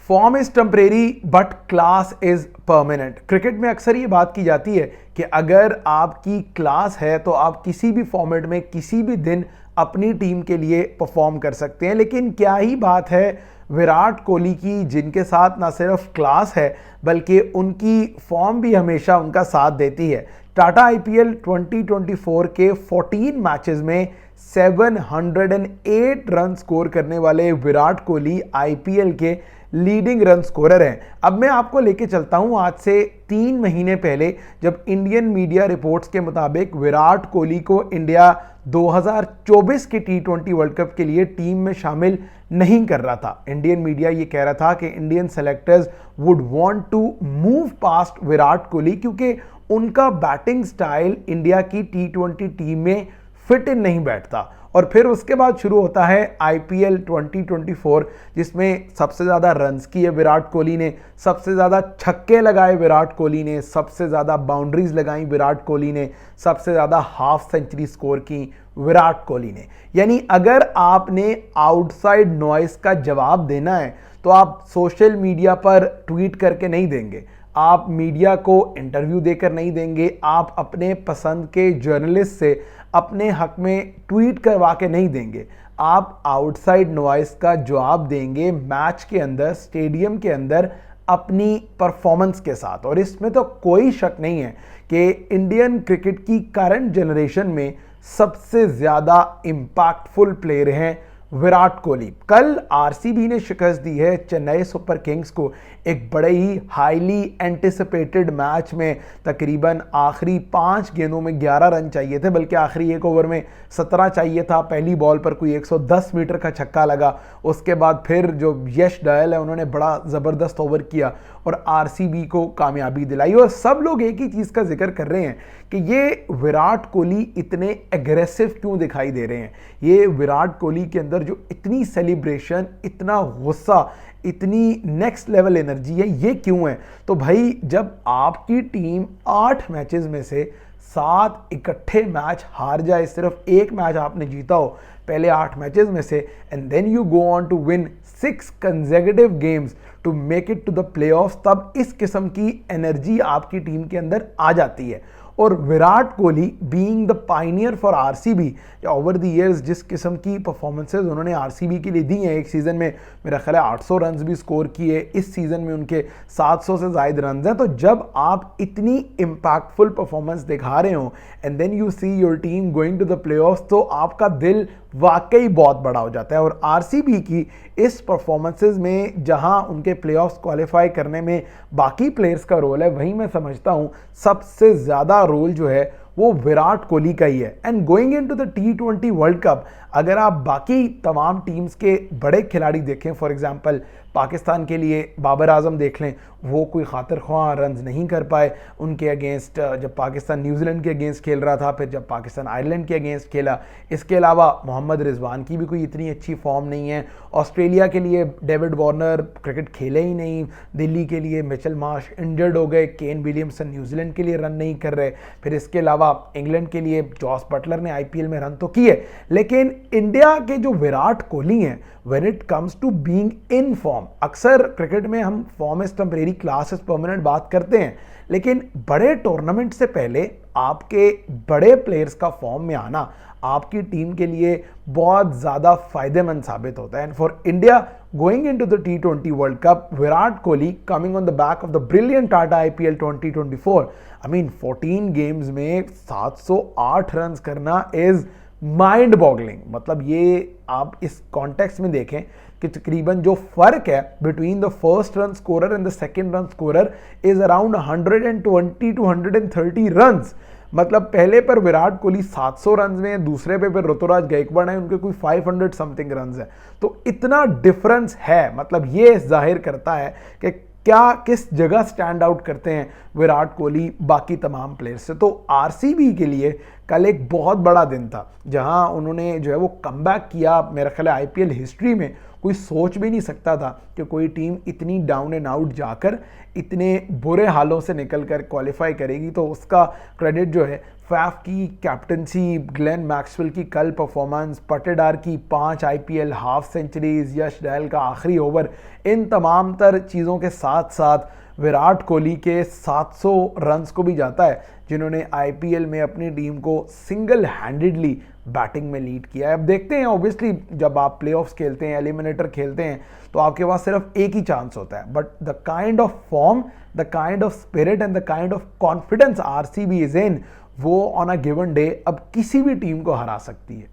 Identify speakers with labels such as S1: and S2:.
S1: Form is temporary but class is permanent. Cricket में अक्सर ये बात की जाती है कि अगर आपकी क्लास है तो आप किसी भी फॉर्मेट में किसी भी दिन अपनी टीम के लिए परफॉर्म कर सकते हैं। लेकिन क्या ही बात है विराट कोहली की, जिनके साथ ना सिर्फ क्लास है बल्कि उनकी फॉर्म भी हमेशा उनका साथ देती है। टाटा आईपीएल 2024 के 14 मैचेस में 708 रन स्कोर करने वाले विराट कोहली आईपीएल के लीडिंग रन स्कोरर हैं। अब मैं आपको लेके चलता हूं आज से 3 महीने पहले, जब इंडियन मीडिया रिपोर्ट्स के मुताबिक विराट कोहली को इंडिया 2024 के T20 वर्ल्ड कप के लिए टीम में शामिल नहीं कर रहा था। इंडियन मीडिया ये कह रहा था कि Indian selectors would want to move past Virat Kohli क्योंकि उनका बैटिंग स्टाइल इंडिया की T20 टीम में फिट इन नहीं बैठता। और फिर उसके बाद शुरू होता है आईपीएल 2024, जिसमें सबसे ज़्यादा रन्स किए विराट कोहली ने, सबसे ज़्यादा छक्के लगाए विराट कोहली ने, सबसे ज़्यादा बाउंड्रीज लगाई विराट कोहली ने, सबसे ज़्यादा हाफ सेंचुरी स्कोर की विराट कोहली ने। यानी अगर आपने आउटसाइड नॉइस का जवाब देना है तो आप सोशल मीडिया पर ट्वीट करके नहीं देंगे, आप मीडिया को इंटरव्यू देकर नहीं देंगे, आप अपने पसंद के जर्नलिस्ट से अपने हक में ट्वीट करवा के नहीं देंगे। आप आउटसाइड नॉइस का जवाब देंगे मैच के अंदर, स्टेडियम के अंदर अपनी परफॉर्मेंस के साथ। और इसमें तो कोई शक नहीं है कि इंडियन क्रिकेट की करंट जनरेशन में सबसे ज़्यादा इम्पैक्टफुल प्लेयर हैं विराट कोहली। कल आरसीबी ने शिकस्त दी है चेन्नई सुपर किंग्स को एक बड़े ही हाईली एंटिसिपेटेड मैच में। तकरीबन आखिरी 5 गेंदों में 11 रन चाहिए थे, बल्कि आखिरी 1 ओवर में 17 चाहिए था। पहली बॉल पर कोई 110 मीटर का छक्का लगा। उसके बाद फिर जो यश दयाल है उन्होंने बड़ा ज़बरदस्त ओवर किया और आरसीबी को कामयाबी दिलाई। और सब लोग एक ही चीज़ का जिक्र कर रहे हैं कि ये विराट कोहली इतने एग्रेसिव क्यों दिखाई दे रहे हैं। ये विराट कोहली के अंदर जो इतनी सेलिब्रेशन, इतना गुस्सा, इतनी नेक्स्ट लेवल एनर्जी है, ये क्यों है? तो भाई जब आपकी टीम 8 मैचेस में से 7 इकट्ठे मैच हार जाए, सिर्फ एक मैच आपने जीता हो पहले 8 मैचेस में से, and then you go on to win 6 consecutive games to make it to the playoffs, तब इस किस्म की एनर्जी आपकी टीम के अंदर आ जाती है। और Virat Kohli being the Pioneer for RCB, over the years जिस किस्म की परफॉर्मेंसेज उन्होंने आरसीबी के लिए दी हैं, एक सीज़न में मेरा ख्याल है 800 रन भी स्कोर किए, इस सीज़न में उनके 700 से ज़ायद रन हैं। तो जब आप इतनी इम्पैक्टफुल परफॉर्मेंस दिखा रहे हो and then you see your team going to the playoffs, तो आपका दिल वाकई बहुत बड़ा हो जाता है। और आरसीबी की इस परफॉर्मेंसेज में जहां उनके प्लेऑफ्स क्वालिफाई करने में बाकी प्लेयर्स का रोल है, वहीं मैं समझता हूं सबसे ज़्यादा रोल जो है वो विराट कोहली का ही है। And going into the T20 world cup, अगर आप बाकी तमाम टीम्स के बड़े खिलाड़ी देखें, फॉर एग्जांपल पाकिस्तान के लिए बाबर आजम देख लें, वो कोई खातिर ख्वाह रन्स नहीं कर पाए उनके अगेंस्ट, जब पाकिस्तान न्यूजीलैंड के अगेंस्ट खेल रहा था, फिर जब पाकिस्तान आयरलैंड के अगेंस्ट खेला। इसके अलावा मोहम्मद रिजवान की भी कोई इतनी अच्छी फॉर्म नहीं है। ऑस्ट्रेलिया के लिए डेविड वार्नर क्रिकेट खेले ही नहीं, दिल्ली के लिए मिचेल मार्श इंजर्ड हो गए, केन विलियमसन न्यूजीलैंड के लिए रन नहीं कर रहे। फिर इसके अलावा इंग्लैंड के लिए जॉस बटलर ने आईपीएल में रन तो किए, लेकिन इंडिया के जो विराट कोहली हैं, when it comes to being in form, अक्सर क्रिकेट में हम form is temporary, class is permanent बात करते हैं, लेकिन बड़े टूर्नामेंट से पहले आपके बड़े प्लेयर्स का फॉर्म में आना आपकी टीम के लिए बहुत ज़्यादा फायदेमंद साबित होता है। And for India going into the T20 world cup, Virat Kohli coming on the back of the brilliant Tata IPL 2024, I mean 14 games में 708 रन करना इज माइंड बॉगलिंग। मतलब ये आप इस कॉन्टेक्स्ट में देखें कि तकरीबन जो फर्क है between the first run scorer and the second run scorer is around 120 to 130 runs. मतलब पहले पर विराट कोहली 700 रन में, दूसरे पे फिर ऋतुराज गायकवाड़ है, उनके कोई 500 समथिंग रन है। तो इतना डिफरेंस है, मतलब ये जाहिर करता है कि क्या किस जगह स्टैंड आउट करते हैं विराट कोहली बाकी तमाम प्लेयर्स से। तो आरसीबी के लिए कल एक बहुत बड़ा दिन था जहां उन्होंने जो है वो कमबैक किया। मेरा ख्याल है आईपीएल हिस्ट्री में कोई सोच भी नहीं सकता था कि कोई टीम इतनी डाउन एंड आउट जाकर इतने बुरे हालों से निकल कर क्वालिफाई करेगी। तो उसका क्रेडिट जो है फैफ की कैप्टनसी, ग्लेन मैक्सवेल की कल परफॉर्मेंस, पटेडार की 5 आईपीएल हाफ सेंचुरीज, यश दयाल का आखिरी ओवर, इन तमाम तर चीज़ों के साथ साथ विराट कोहली के 700 रन्स को भी जाता है, जिन्होंने आईपीएल में अपनी टीम को सिंगल हैंडेडली बैटिंग में लीड किया है। अब देखते हैं, ऑब्वियसली जब आप प्लेऑफ्स खेलते हैं, एलिमिनेटर खेलते हैं, तो आपके पास सिर्फ एक ही चांस होता है, but the kind of form, the kind of spirit and the kind of confidence RCB is in, वो ऑन अ गिवन डे अब किसी भी टीम को हरा सकती है।